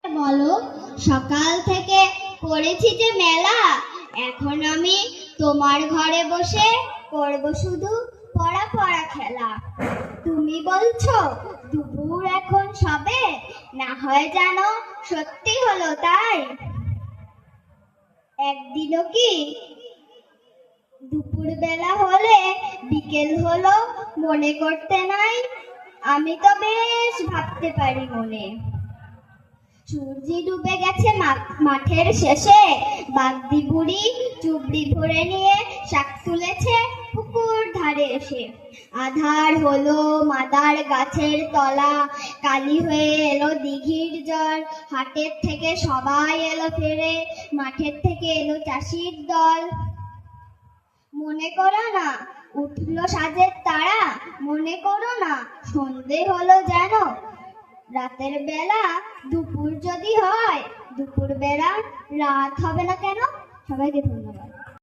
বলো, সকাল থেকে করেছি যে মেলা, এখন আমি তোমার ঘরে বসে করব শুধু পড়া পড়া খেলা। তুমি বলছো দুপুর এখন সবে, না হয় জানো সত্যি হলো তাই। একদিনও কি দুপুর বেলা হলে বিকেল হলো মনে করতে নাই? আমি তো বেশ ভাবতে পারি মনে। সূর্য ডুবে গেছে মাঠের শেষে, বাগদি বুড়ি চুবড়ি ভরে নিয়ে শাক তুলেছে পুকুর ধারে এসে। আধার হলো মাদার গাছের তলা, কালি হয়ে এলো দিঘির জল। হাটের থেকে সবাই এলো ফিরে, মাঠের থেকে এলো চাষির দল। মনে করো না উঠলো সাজের তারা, মনে করো না সন্ধে হলো যেন। রাতের বেলা দুপুর যদি হয়, দুপুর বেলা রাত হবে না কেন? সবাইকে ধন্যবাদ।